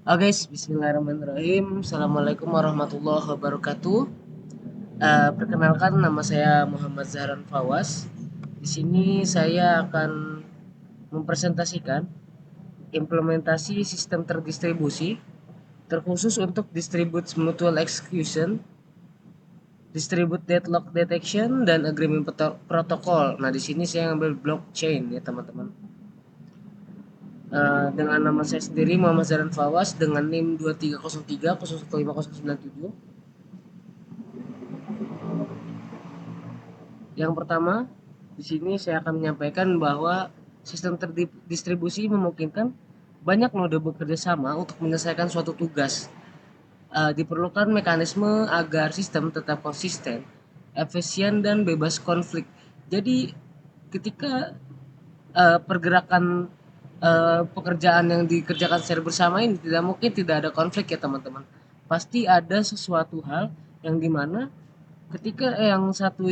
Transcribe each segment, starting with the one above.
Oke, bismillahirrahmanirrahim. Assalamualaikum warahmatullahi wabarakatuh. Perkenalkan, nama saya Muhammad Zahran Fawas. Di sini saya akan mempresentasikan implementasi sistem terdistribusi terkhusus untuk distribute mutual exclusion, distribute deadlock detection, dan agreement protocol. Nah, di sini saya ngambil blockchain ya teman-teman. Dengan nama saya sendiri Muhammad Zahran Fawas dengan NIM 2303 015097. Yang pertama, di sini saya akan menyampaikan bahwa sistem terdistribusi memungkinkan banyak node bekerja sama untuk menyelesaikan suatu tugas. Diperlukan mekanisme agar sistem tetap konsisten, efisien, dan bebas konflik. Jadi, ketika pergerakan pekerjaan yang dikerjakan secara bersama ini tidak mungkin tidak ada konflik ya teman-teman. Pasti ada sesuatu hal yang dimana ketika yang satu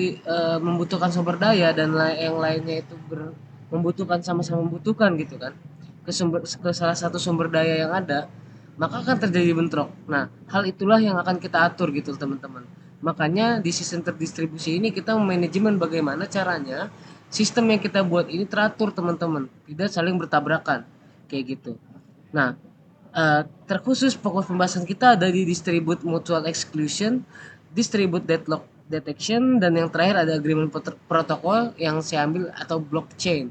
membutuhkan sumber daya dan yang lainnya itu membutuhkan sama-sama membutuhkan gitu kan ke salah satu sumber daya yang ada, maka akan terjadi bentrok. Nah, hal itulah yang akan kita atur gitu teman-teman. Makanya di sistem terdistribusi ini kita manajemen bagaimana caranya sistem yang kita buat ini teratur teman-teman, tidak saling bertabrakan kayak gitu. Nah, terkhusus fokus pembahasan kita ada di distribute mutual exclusion, distribute deadlock detection, dan yang terakhir ada agreement protocol yang saya ambil atau blockchain.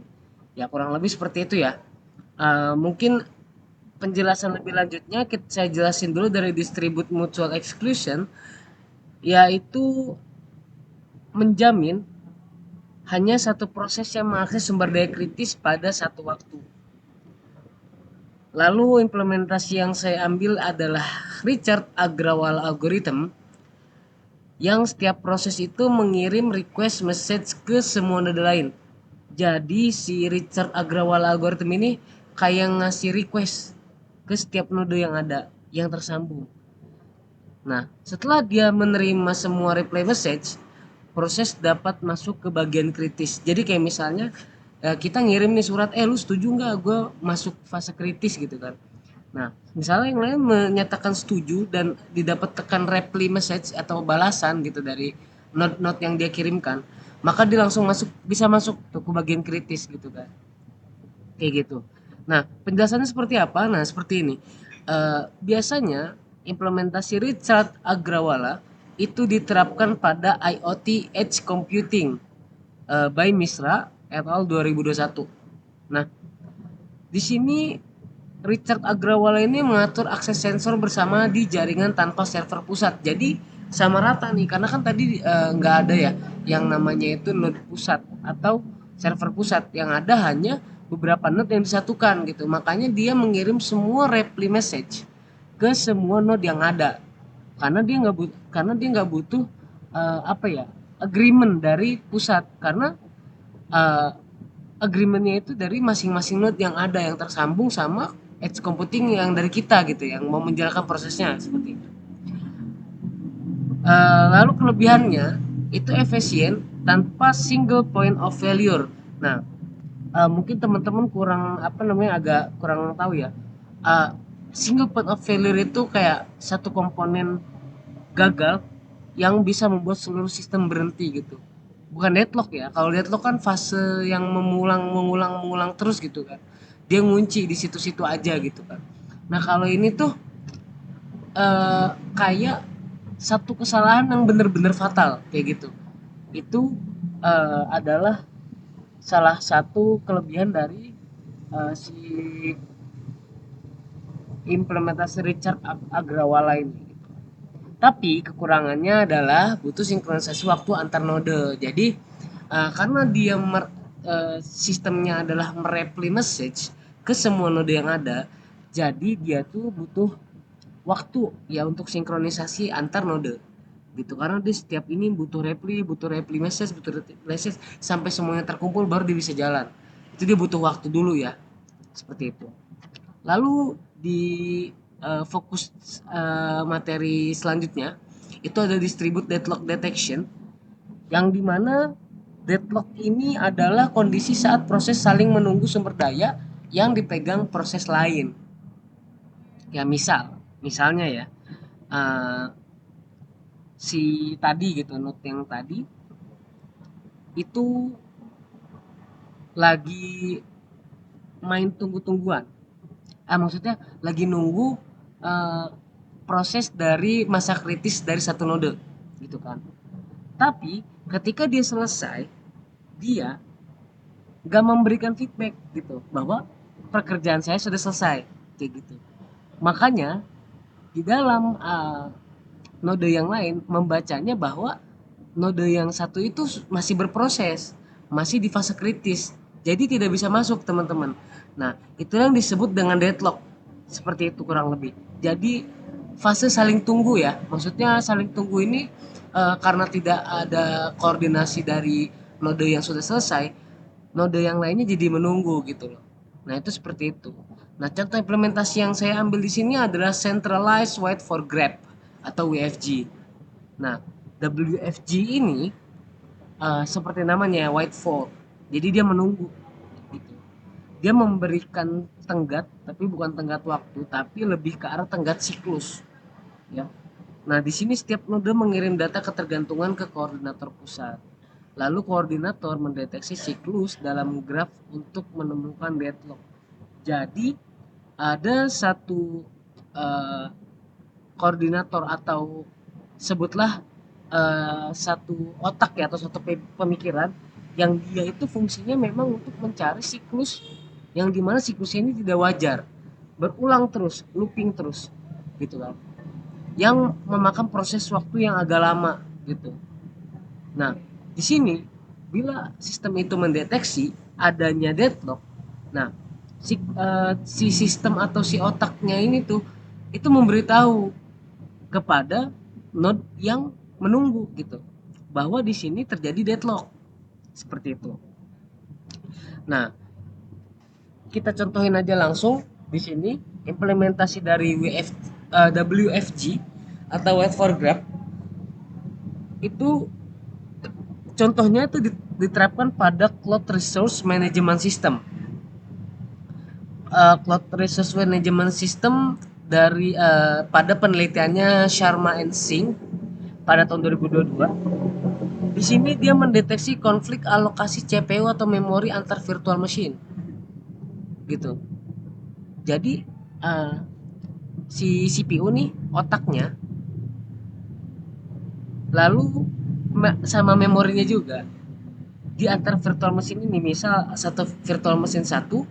Ya kurang lebih seperti itu ya. Mungkin penjelasan lebih lanjutnya saya jelasin dulu dari distribute mutual exclusion, yaitu menjamin hanya satu proses yang mengakses sumber daya kritis pada satu waktu. Lalu implementasi yang saya ambil adalah Richard Agrawal algorithm, yang setiap proses itu mengirim request message ke semua node lain. Jadi si Richard Agrawal algorithm ini kayak ngasih request ke setiap node yang ada yang tersambung. Nah, setelah dia menerima semua reply message, proses dapat masuk ke bagian kritis. Jadi kayak misalnya kita ngirim nih surat, lu setuju nggak gue masuk fase kritis gitu kan. Nah, misalnya yang lain menyatakan setuju dan didapat tekan reply message atau balasan gitu dari note-note yang dia kirimkan, maka dia langsung bisa masuk tuh ke bagian kritis gitu kan. Kayak gitu. Nah, penjelasannya seperti apa? Nah, seperti ini. Biasanya implementasi Richard Agrawala itu diterapkan pada IoT Edge Computing by Misra et al. 2021. Nah, di sini Richard Agrawala ini mengatur akses sensor bersama di jaringan tanpa server pusat. Jadi sama rata nih, karena kan tadi nggak ada ya yang namanya itu node pusat atau server pusat. Yang ada hanya beberapa node yang disatukan gitu. Makanya dia mengirim semua reply message ke semua node yang ada. Karena dia nggak butuh apa ya, agreement dari pusat, karena uh, agreementnya itu dari masing-masing node yang ada yang tersambung sama edge computing yang dari kita gitu yang mau menjalankan prosesnya seperti itu. Lalu kelebihannya itu efisien tanpa single point of failure. Nah, mungkin teman-teman kurang apa namanya agak kurang tahu ya. Uh, Single point of failure itu kayak satu komponen gagal yang bisa membuat seluruh sistem berhenti gitu. Bukan deadlock ya. Kalau deadlock kan fase yang mengulang terus gitu kan. Dia ngunci di situ-situ aja gitu kan. Nah, kalau ini tuh kayak satu kesalahan yang bener-bener fatal kayak gitu. Itu adalah salah satu kelebihan dari si implementasi Richard Agrawala ini. Tapi kekurangannya adalah butuh sinkronisasi waktu antar node. Jadi karena dia sistemnya adalah mereply message ke semua node yang ada, jadi dia tuh butuh waktu ya untuk sinkronisasi antar node gitu, karena di setiap ini butuh reply message, butuh reply message sampai semuanya terkumpul baru dia bisa jalan. Itu dia butuh waktu dulu ya, seperti itu. Lalu di fokus materi selanjutnya itu ada distribute deadlock detection, yang dimana deadlock ini adalah kondisi saat proses saling menunggu sumber daya yang dipegang proses lain. Ya misalnya ya, eh, si tadi gitu, node yang tadi itu lagi main tunggu-tungguan. Maksudnya lagi nunggu eh, proses dari masa kritis dari satu node gitu kan. Tapi ketika dia selesai, dia gak memberikan feedback gitu bahwa pekerjaan saya sudah selesai kayak gitu. Makanya di dalam node yang lain membacanya bahwa node yang satu itu masih berproses, masih di fase kritis. Jadi tidak bisa masuk, teman-teman. Nah, itu yang disebut dengan deadlock. Seperti itu kurang lebih. Jadi fase saling tunggu ya. Maksudnya saling tunggu ini karena tidak ada koordinasi dari node yang sudah selesai, node yang lainnya jadi menunggu gitu loh. Nah, itu seperti itu. Nah, contoh implementasi yang saya ambil di sini adalah centralized wait for grab atau WFG. Nah, WFG ini seperti namanya wait for. Jadi dia menunggu gitu. Dia memberikan tenggat tapi bukan tenggat waktu, tapi lebih ke arah tenggat siklus, ya. Nah, di sini setiap node mengirim data ketergantungan ke koordinator pusat. Lalu koordinator mendeteksi siklus dalam graf untuk menemukan deadlock. Jadi ada satu eh, koordinator atau sebutlah satu otak ya atau satu pemikiran yang dia itu fungsinya memang untuk mencari siklus yang dimana siklusnya ini tidak wajar, berulang terus, looping terus, gitu kan, yang memakan proses waktu yang agak lama gitu. Nah, di sini bila sistem itu mendeteksi adanya deadlock, nah si sistem atau si otaknya ini tuh itu memberitahu kepada node yang menunggu gitu bahwa di sini terjadi deadlock seperti itu. Nah, kita contohin aja langsung di sini implementasi dari WFG atau wait for grab itu contohnya itu diterapkan pada Cloud Resource Management System. Cloud Resource Management System dari pada penelitiannya Sharma and Singh pada tahun 2022. Di sini dia mendeteksi konflik alokasi CPU atau memori antar virtual machine, gitu. Jadi si CPU nih otaknya, lalu sama memorinya juga di antar virtual machine ini. Misal satu virtual machine satu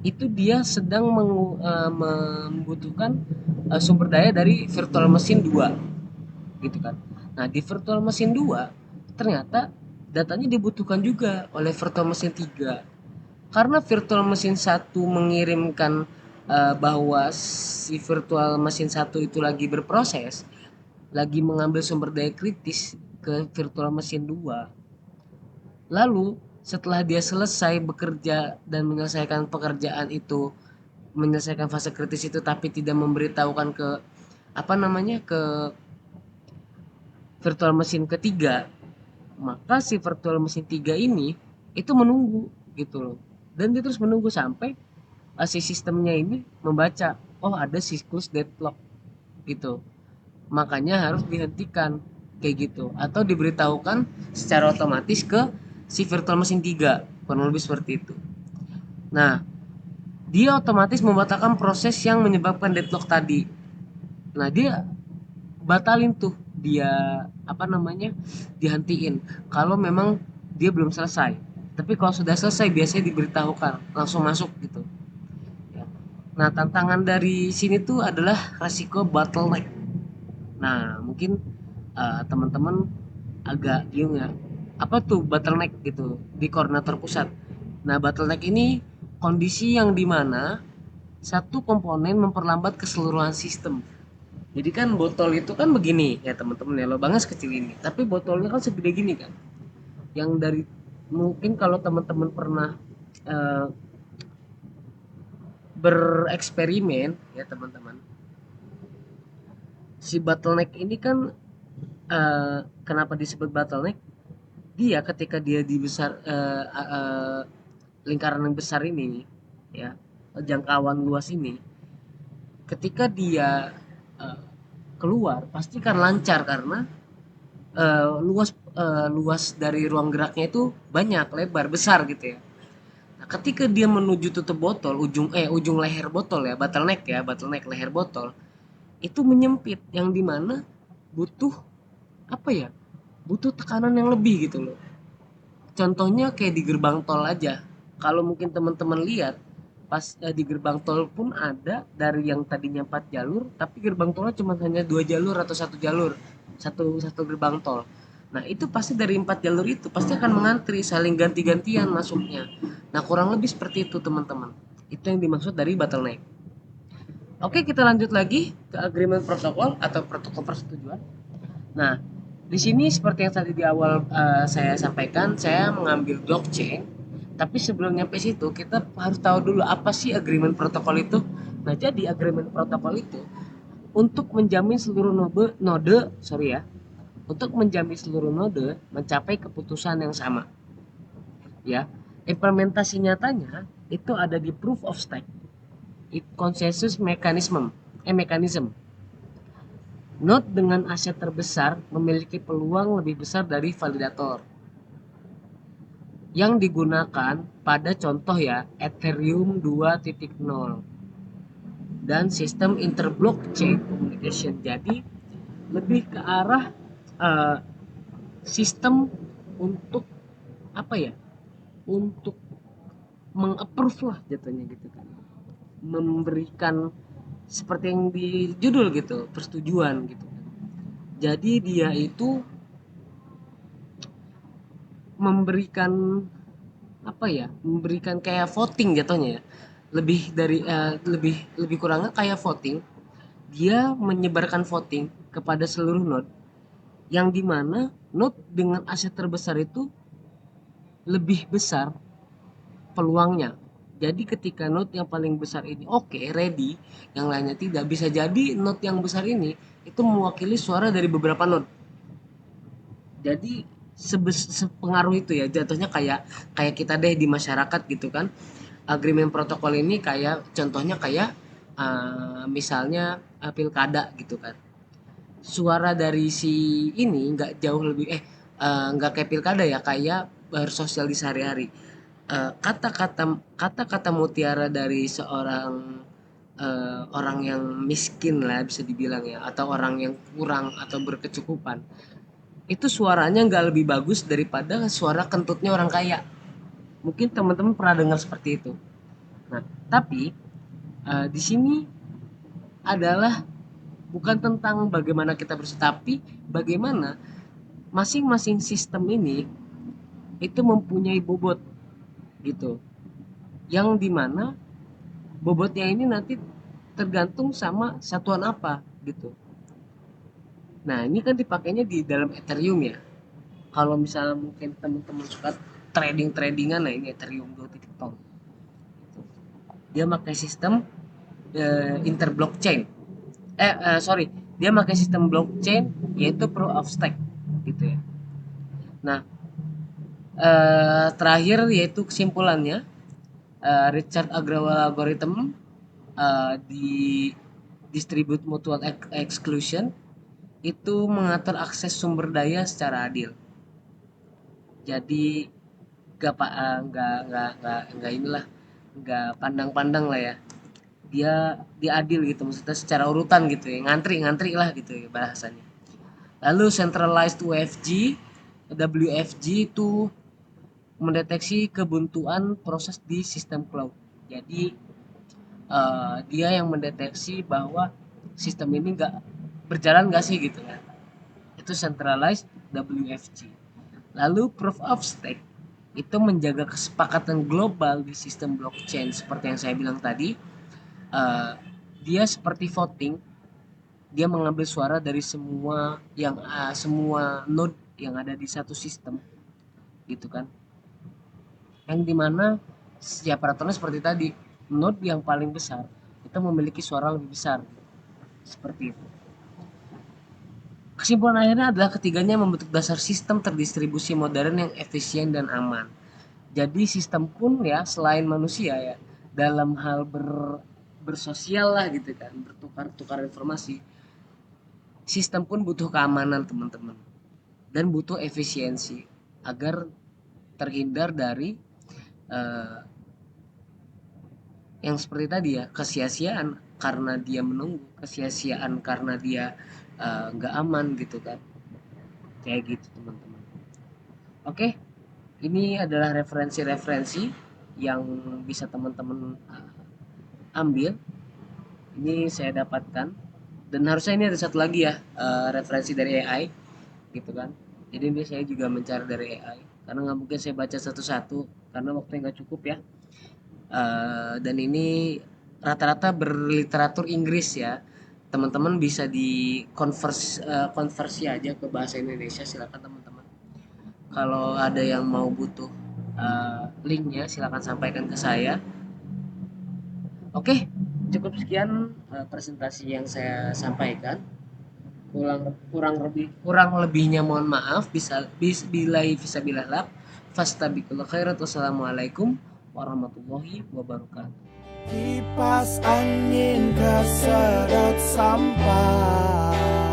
itu dia sedang membutuhkan sumber daya dari virtual machine 2 gitu kan. Nah, di virtual machine 2 ternyata datanya dibutuhkan juga oleh virtual machine 3. Karena virtual machine satu mengirimkan bahwa si virtual machine satu itu lagi berproses, lagi mengambil sumber daya kritis ke virtual machine 2. Lalu setelah dia selesai bekerja dan menyelesaikan pekerjaan itu, menyelesaikan fase kritis itu tapi tidak memberitahukan ke apa namanya ke virtual machine ketiga, maka si virtual machine 3 ini itu menunggu gitu loh. Dan dia terus menunggu sampai si sistemnya ini membaca, oh ada siklus deadlock gitu. Makanya harus dihentikan kayak gitu atau diberitahukan secara otomatis ke si virtual machine 3, kurang lebih seperti itu. Nah, dia otomatis membatalkan proses yang menyebabkan deadlock tadi. Nah, dia batalin tuh, dia apa namanya dihentiin kalau memang dia belum selesai. Tapi kalau sudah selesai biasanya diberitahukan langsung masuk gitu ya. Nah, tantangan dari sini tuh adalah resiko bottleneck. Nah, mungkin teman-teman agak bingung ya, apa tuh bottleneck gitu di koordinator pusat. Nah, bottleneck ini kondisi yang dimana satu komponen memperlambat keseluruhan sistem. Jadi kan botol itu kan begini ya teman-teman ya, lubangnya sekecil ini, tapi botolnya kan segede gini kan. Yang dari mungkin kalau teman-teman pernah eh, bereksperimen ya teman-teman, si bottleneck ini kan kenapa disebut bottleneck? Dia ketika dia di besar lingkaran yang besar ini ya, jangkauan luas ini, ketika dia uh, keluar pasti kan lancar karena luas dari ruang geraknya itu banyak, lebar, besar gitu ya. Nah, ketika dia menuju tutup botol, ujung leher botol ya, bottleneck leher botol itu menyempit yang dimana butuh apa ya? Butuh tekanan yang lebih gitu loh. Contohnya kayak di gerbang tol aja. Kalau mungkin teman-teman lihat pas di gerbang tol pun ada dari yang tadinya 4 jalur, tapi gerbang tolnya cuma hanya 2 jalur atau satu jalur, satu satu gerbang tol. Nah itu pasti dari 4 jalur itu pasti akan mengantri saling ganti-gantian masuknya. Nah kurang lebih seperti itu teman-teman. Itu yang dimaksud dari bottleneck. Oke kita lanjut lagi ke agreement protokol atau protokol persetujuan. Nah, di sini seperti yang tadi di awal saya sampaikan, saya mengambil blockchain. Tapi sebelum nyampe situ, kita harus tahu dulu apa sih agreement protokol itu. Nah, jadi agreement protokol itu untuk menjamin seluruh untuk menjamin seluruh node mencapai keputusan yang sama. Ya, implementasi nyatanya itu ada di proof of stake, consensus mechanism. Node dengan aset terbesar memiliki peluang lebih besar dari validator yang digunakan pada contoh ya Ethereum 2.0 dan sistem interblockchain communication. Jadi lebih ke arah uh, sistem untuk apa ya? Untuk mengapprove lah jatuhnya gitu kan. Memberikan seperti yang di judul gitu, persetujuan gitu. Jadi dia itu memberikan apa ya, memberikan kayak voting jatuhnya ya, lebih dari lebih lebih kurangnya kayak voting. Dia menyebarkan voting kepada seluruh node yang dimana node dengan aset terbesar itu lebih besar peluangnya. Jadi ketika node yang paling besar ini oke, ready, yang lainnya tidak, bisa jadi node yang besar ini itu mewakili suara dari beberapa node. Jadi sepengaruh itu ya jatuhnya, kayak kayak kita deh di masyarakat gitu kan. Agreement protokol ini kayak contohnya kayak misalnya pilkada gitu kan. Suara dari si ini nggak jauh lebih nggak kayak pilkada ya, kayak bersosial di sehari-hari. Kata-kata mutiara dari seorang orang yang miskin lah bisa dibilang ya, atau orang yang kurang atau berkecukupan, itu suaranya nggak lebih bagus daripada suara kentutnya orang kaya. Mungkin teman-teman pernah dengar seperti itu. Nah, tapi di sini adalah bukan tentang bagaimana kita bersih, tapi bagaimana masing-masing sistem ini itu mempunyai bobot gitu. Yang dimana bobotnya ini nanti tergantung sama satuan apa gitu. Nah, ini kan dipakainya di dalam Ethereum ya. Kalau misalnya mungkin teman-teman suka trading-tradingan, nah ini Ethereum 2.0. Dia pakai sistem interblockchain. Sorry, dia pakai sistem blockchain yaitu proof of stake gitu ya. Nah, terakhir yaitu kesimpulannya, Richard Agrawal algorithm di distribute mutual exclusion itu mengatur akses sumber daya secara adil. Jadi nggak inilah, nggak pandang-pandang lah ya, dia adil gitu, maksudnya secara urutan gitu ya, ngantri lah gitu ya bahasanya. Lalu centralized WFG itu mendeteksi kebuntuan proses di sistem cloud. Jadi dia yang mendeteksi bahwa sistem ini nggak berjalan nggak sih gitu kan. Itu centralized WFG. Lalu proof of stake itu menjaga kesepakatan global di sistem blockchain seperti yang saya bilang tadi. Dia seperti voting, dia mengambil suara dari semua node yang ada di satu sistem gitu kan, yang dimana setiap peraturan seperti tadi, node yang paling besar itu memiliki suara lebih besar seperti itu. Kesimpulan akhirnya adalah ketiganya membentuk dasar sistem terdistribusi modern yang efisien dan aman. Jadi sistem pun ya selain manusia ya, dalam hal bersosial lah gitu kan, bertukar-tukar informasi. Sistem pun butuh keamanan teman-teman, dan butuh efisiensi agar terhindar dari eh, yang seperti tadi ya, kesia-siaan karena dia menunggu, kesia-siaan karena dia nggak aman gitu kan, kayak gitu teman-teman. Oke, ini adalah referensi-referensi yang bisa teman-teman ambil. Ini saya dapatkan, dan harusnya ini ada satu lagi ya, referensi dari AI gitu kan. Jadi ini saya juga mencari dari AI karena nggak mungkin saya baca satu-satu karena waktunya nggak cukup ya. Dan ini rata-rata berliteratur Inggris ya. Teman-teman bisa konversi aja ke bahasa Indonesia, silakan teman-teman. Kalau ada yang mau butuh linknya silakan sampaikan ke saya. Oke, cukup sekian presentasi yang saya sampaikan. Kurang lebihnya mohon maaf. Billahi fisabilillah. Fastabiqul khairat. Wassalamualaikum warahmatullahi wabarakatuh. Kipas angin kesedot sampah.